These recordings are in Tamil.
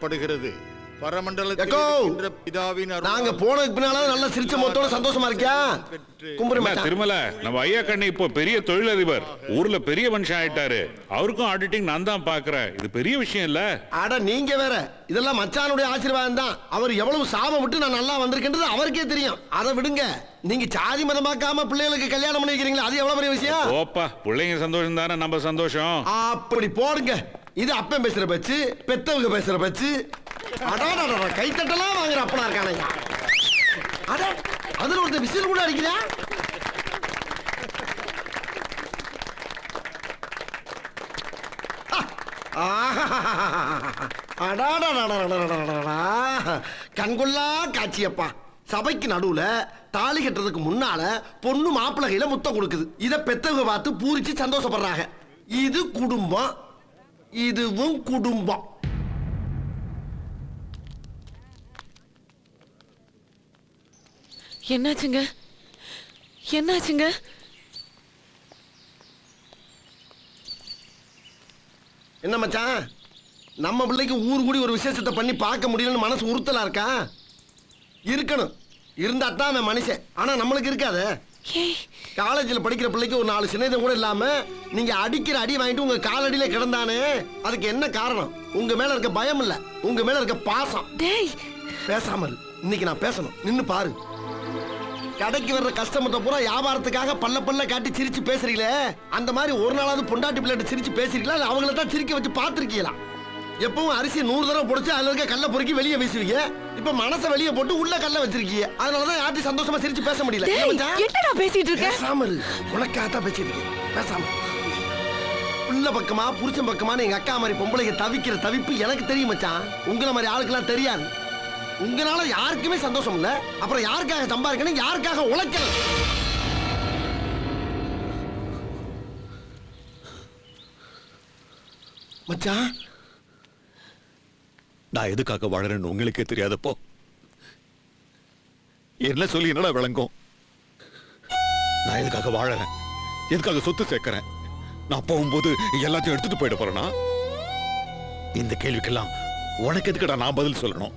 கொண்டாடப்படுகிறது. பரமண்டலத்தில் பிதாவின் நாங்க போனதுக்கு பின்னால நல்ல சிரிச்ச முகத்தோட சந்தோஷமா இருக்கியா? திருமல, நம்ம ஐயா கண்ணு இப்போ பெரிய தொழிலதிபர், ஊர்ல பெரிய மனுஷன் ஆயிட்டாரு. அவருக்கும் ஆடிட்டிங் நான் தான் பாக்குறேன். இது பெரிய விஷயம் இல்ல. அட நீங்க வேற, இதெல்லாம் மச்சானுடைய ஆசீர்வாதம் தான். அவர் எவ்வளவு சாபம் விட்டு நான் நல்லா வந்திருக்கின்றது அவருக்கே தெரியும். அதை விடுங்க. நீங்க சாதி மதமாக்காம பிள்ளைகளுக்கு கல்யாணம் பண்ணி வைக்கிறீங்களா, அது எவ்வளவு பெரிய விஷயம். ஓப்பா, பிள்ளைங்க சந்தோஷம் தானே நம்ம சந்தோஷம். அப்படி போடுங்க. இது அப்பன் பேசுற பேச்சு, பெத்தவங்க பேசுற பேச்சு. கைத்தட்டலாம் வாங்குற அப்பனா இருக்கானயா. அட அதுல ஒரு விசில் கூட அடிக்கிறா. கண்கொள்ளா காட்சியப்பா. சபைக்கு நடுவுல தாலி கட்டுறதுக்கு முன்னால பொண்ணு மாப்பிள்ளை கையில முத்தம் கொடுக்குது. இத பெத்தவங்க பார்த்து பூரிச்சு சந்தோஷப்படுறாங்க. இது குடும்பம், இதுவும் குடும்பம். என்னாச்சுங்க? என்னாச்சுங்க? என்ன மச்சான், நம்ம பிள்ளைக்கு ஊர் கூடி ஒரு விசேஷத்தை பண்ணி பார்க்க முடியலன்னு மனசு உறுத்தலா இருக்கா? இருக்கணும், இருந்தா தான் அவன் மனுஷன். ஆனா நம்மளுக்கு இருக்காது. காலேஜில் படிக்கிற பிள்ளைக்கு ஒரு 4 சின்னதம் கூட இல்லாம நீங்க அடிக்கிற அடி வாங்கிட்டு உங்க காலடியில கிடந்தானே, அதுக்கு என்ன காரணம்? உங்க மேல இருக்க பயம் இல்ல, உங்க மேல இருக்க பாசம். பேசாம இரு. இன்னைக்கு நான் பேசணும், நின்னு பாரு. கடைக்கு வர்ற கஸ்டமர்ட்ட பூரா வியாபாரத்துக்காக பல்ல பல்ல காட்டி சிரிச்சு பேசுறீங்களே, அந்த மாதிரி ஒரு நாளாவது பொண்டாட்டி பிள்ளைகிட்ட சிரிச்சு பேசுறீங்களா? அவங்கள தான் சிரிக்க வச்சு பார்த்துருக்கீங்களா? எப்பவும் அரிசி 100 தடவை பொடிச்சு அதுல இருக்க கல்ல பொறுக்கி வெளியே வீசுவீங்க. இப்ப மனசை வெளியே போட்டு உள்ள கல்ல வச்சிருக்கீங்க. அதனாலதான் யார்ட்டையும் சந்தோஷமா சிரிச்சு பேச முடியல. என்னடா பேசிட்டு இருக்க? பேசாம இரு. உனக்காக தான் பேசிட்டு இருக்கேன். பேசாம. புள்ள பக்கமா புருஷன் பக்கமான எங்க அக்கா மாதிரி பொம்பளைங்க தவிக்கிற தவிப்பு எனக்கு தெரியும் மச்சான். உங்களை மாதிரி ஆளுக்கெல்லாம் தெரியாது. உங்களால யாருக்குமே சந்தோஷம் இல்ல. அப்புறம் யாருக்காக சம்பாதிக்கணும், யாருக்காக உழைக்கணும்? மச்சான், நான் எதுக்காக வாழறேன்னு உங்களுக்கே தெரியாதப்போ என்ன சொல்லி என்னடா விளங்கும்? நான் எதுக்காக வாழறேன், எதுக்காக சொத்து சேர்க்கிறேன், நான் போகும்போது எல்லாத்தையும் எடுத்துட்டு போயிட போறேனா? இந்த கேள்விக்கெல்லாம் உனக்கு எதுக்கடா நான் பதில் சொல்லணும்?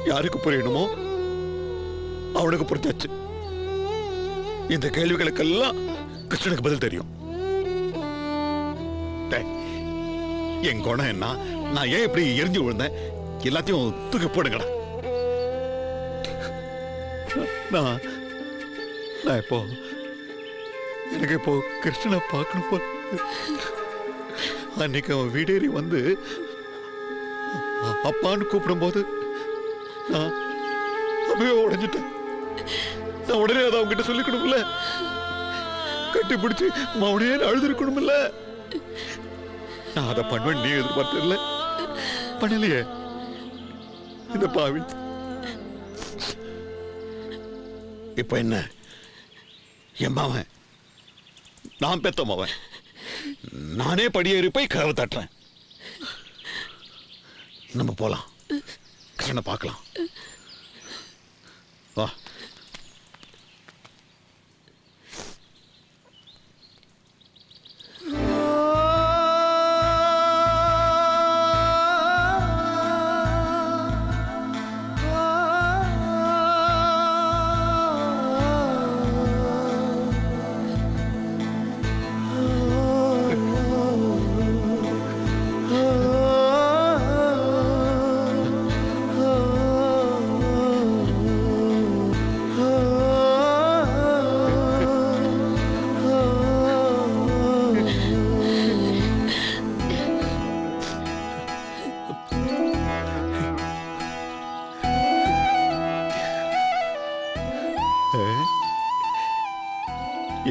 யாருக்கு புரியணுமோ அவனுக்கு புரிஞ்சாச்சு. இந்த கேள்விகளுக்கெல்லாம் கிருஷ்ணனுக்கு பதில் தெரியும். என் குணம் என்ன, நான் ஏன் இப்படி எரிஞ்சு விழுந்தேன், எல்லாத்தையும் தூக்கி போடுங்கடா. நான் இப்போ எனக்கு இப்போ கிருஷ்ணனை பார்க்கணும் போல. அன்னைக்கு அவன் வீடேறி வந்து அப்பான்னு கூப்பிடும் போது நான் அப்படியே உடைஞ்சிட்டேன். நான் உடனே அதை அவங்க கிட்ட சொல்லிக்கணும்ல, கட்டி பிடிச்சி மவுனே அழுதுருக்கணும்ல. நான் அதை பண்ணுவேன் நீ எதிர்பார்த்து இல்ல, பண்ணலையே. இந்த பாவி இப்ப என்ன, என் மாவன், நான் பெத்த மாவன், நானே படியேறி போய் கதவை தட்டுறேன். நம்ம போலாம், கிருஷ்ணனை பார்க்கலாம். வா.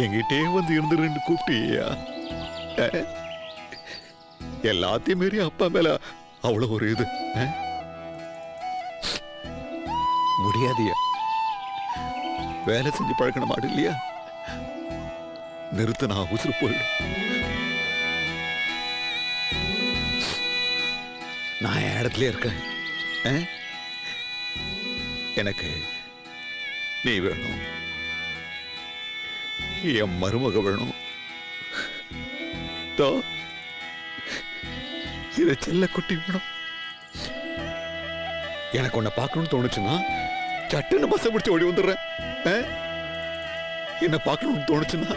என்கிட்டே வந்து இருந்து 2 கூப்பிட்டியா? எல்லாத்தையும் மீறி அப்பா மேல அவ்வளவு ஒரு இது முடியாதியா? வேலை செஞ்சு பழக்கணும் மாடு இல்லையா? நிறுத்த நான் உசுறு போயிடும். நான் என் இடத்துல இருக்கேன். எனக்கு நீ வேணும், என் மருமக வேணும். இதை செல்ல குட்டி வேணும். எனக்கு உன்னை பார்க்கணும்னு தோணுச்சுன்னா சட்டுன்னு பஸ்ஸை பிடிச்சி ஓடி வந்துடுறேன். என்ன பார்க்கணும்னு தோணுச்சுன்னா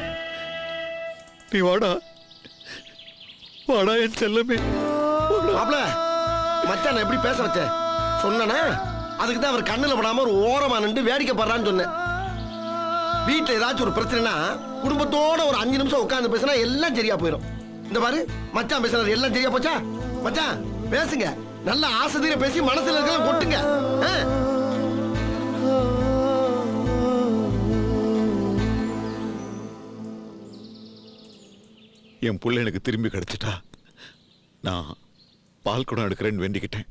நீ வாடா வாடா என் செல்லமே. மாப்ள மச்சான் எப்படி பேச வச்ச சொன்னா அதுக்கு தான் அவர் கண்ணுல படாம ஒரு ஓரமா நின்று வேடிக்கை படுறான்னு சொன்னேன். வீட்டுல ஏதாச்சும் ஒரு பிரச்சனைனா குடும்பத்தோட ஒரு 5 நிமிஷம் உட்கார்ந்து பேசினா எல்லாம் சரியா போயிடும். இந்த பாரு மச்சான் பேசுறது எல்லாம் சரியா போச்சா? மச்சான் பேசுங்க, நல்ல ஆசையா பேசி மனசுல இருக்கலாம் கொட்டுங்க. என் புள்ள எனக்கு திரும்பி கிடைச்சிட்டா நான் பால் குடம் எடுக்கிறேன்னு வேண்டிக்கிட்டேன்.